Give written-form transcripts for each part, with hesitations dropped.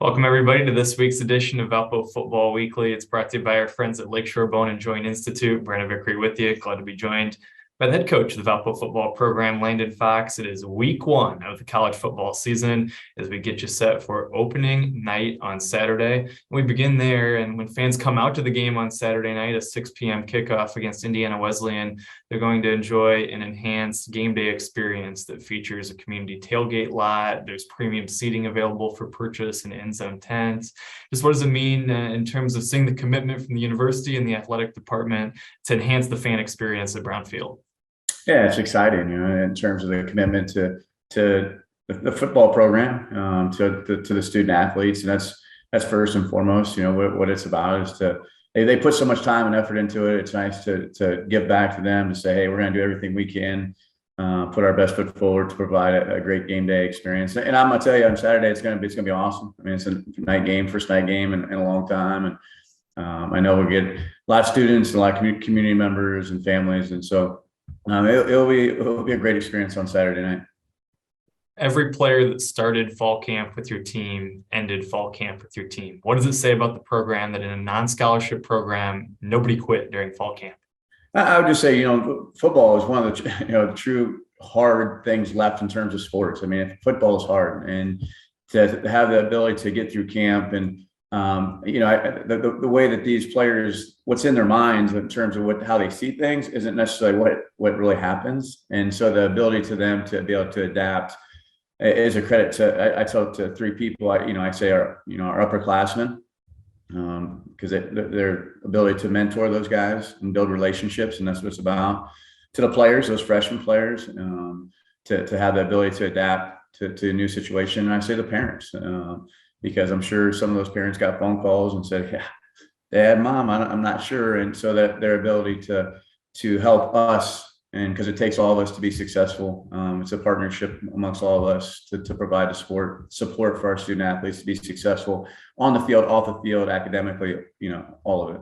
Welcome, everybody, to this week's edition of Valpo Football Weekly. It's brought to you by our friends at Lakeshore Bone and Joint Institute. Brandon Vickery with you. Glad to be joined by the head coach of the Valpo football program, Landon Fox. It is week one of the college football season as we get you set for opening night on Saturday. We begin there, and when fans come out to the game on Saturday night, a 6 p.m. kickoff against Indiana Wesleyan, they're going to enjoy an enhanced game day experience that features a community tailgate lot. There's premium seating available for purchase and end zone tents. Just what does it mean in terms of seeing the commitment from the university and the athletic department to enhance the fan experience at Brownfield? Yeah, it's exciting, in terms of the commitment to the football program, to the student athletes, and that's first and foremost. What it's about is they put so much time and effort into it. It's nice to give back to them, to say, hey, we're going to do everything we can, put our best foot forward to provide a great game day experience. And I'm going to tell you, on Saturday it's going to be awesome. I mean, it's a first night game in a long time, and I know we'll get a lot of students and a lot of community members and families, and so. It'll be a great experience on Saturday night. Every player that started fall camp with your team ended fall camp with your team. What does it say about the program that in a non-scholarship program, nobody quit during fall camp? I would just say, football is one of the true hard things left in terms of sports. I mean, football is hard, and to have the ability to get through camp and the way that these players, what's in their minds in terms of how they see things isn't necessarily what really happens. And so the ability to them to be able to adapt is a credit to, I talk to three people, I say our upperclassmen, because their ability to mentor those guys and build relationships. And that's what it's about. To the players, those freshman players, to have the ability to adapt to a new situation. And I say the parents, because I'm sure some of those parents got phone calls and said, yeah, Dad, Mom, I'm not sure. And so that their ability to help us, and because it takes all of us to be successful, it's a partnership amongst all of us to provide the support for our student athletes to be successful on the field, off the field, academically, all of it.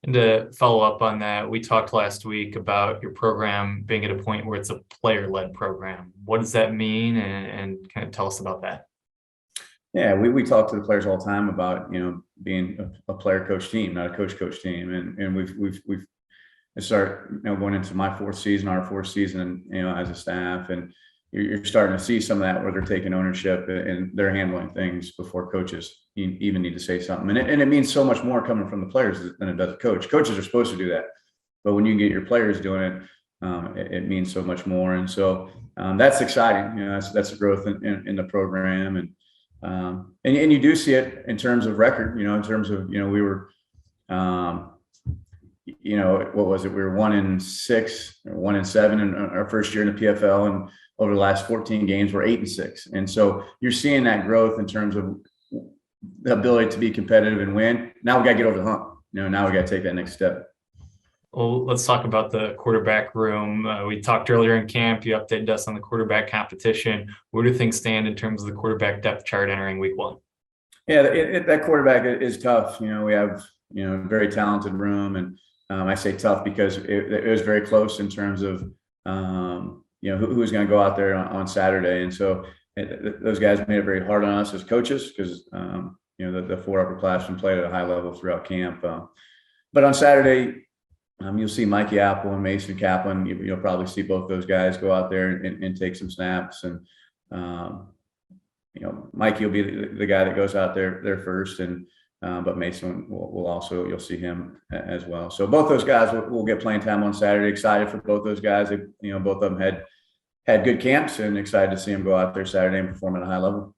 And to follow up on that, we talked last week about your program being at a point where it's a player-led program. What does that mean? And kind of tell us about that. Yeah, we talk to the players all the time about being a player coach team, not a coach team, and we've started going into our fourth season, as a staff, and you're starting to see some of that where they're taking ownership and they're handling things before coaches even need to say something, and it means so much more coming from the players than it does the coach. Coaches are supposed to do that, but when you get your players doing it, it means so much more, and so that's exciting. That's the growth in the program. And you do see it in terms of record, in terms of, we were, what was it? We were 1-6 or 1-7 in our first year in the PFL. And over the last 14 games, we're 8-6. And so you're seeing that growth in terms of the ability to be competitive and win. Now we got to get over the hump. Now we got to take that next step. Well, let's talk about the quarterback room. We talked earlier in camp. You updated us on the quarterback competition. Where do things stand in terms of the quarterback depth chart entering week one? Yeah, that quarterback is tough. We have, a very talented room. And I say tough because it was very close in terms of, who's going to go out there on Saturday. And so those guys made it very hard on us as coaches because, the four upperclassmen played at a high level throughout camp. But on Saturday, you'll see Mikey Apple and Mason Kaplan. You'll probably see both those guys go out there and take some snaps. And, Mikey will be the guy that goes out there first. And but Mason will also, you'll see him as well. So both those guys will get playing time on Saturday. Excited for both those guys. Both of them had good camps, and excited to see them go out there Saturday and perform at a high level.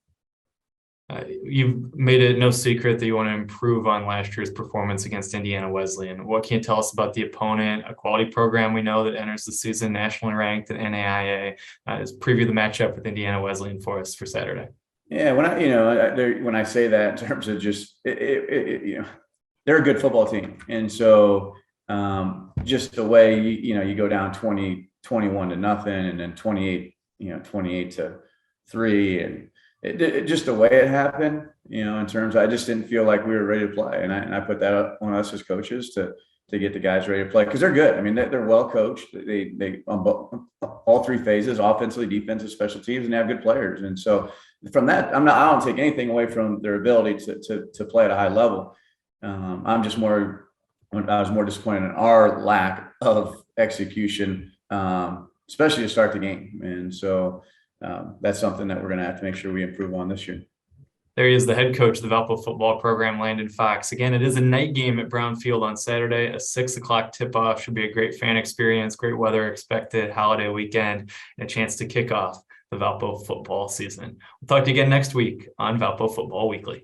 You've made it no secret that you want to improve on last year's performance against Indiana Wesleyan. What can you tell us about the opponent? A quality program we know that enters the season nationally ranked in NAIA. Just preview the matchup with Indiana Wesleyan for us for Saturday. Yeah, when I say that in terms of just they're a good football team, and so just the way you go down 21 to nothing, and then 28 to 3, and just the way it happened, in terms, I just didn't feel like we were ready to play. And I put that up on us as coaches to get the guys ready to play, because they're good. I mean, they're well coached. They on all all three phases: offensively, defensive, special teams, and they have good players. And so from that, I don't take anything away from their ability to play at a high level. I was more disappointed in our lack of execution, especially to start the game. And so that's something that we're going to have to make sure we improve on this year. There he is, the head coach of the Valpo football program, Landon Fox. Again, it is a night game at Brown Field on Saturday. A 6 o'clock tip-off. Should be a great fan experience. Great weather expected, holiday weekend, and a chance to kick off the Valpo football season. We'll talk to you again next week on Valpo Football Weekly.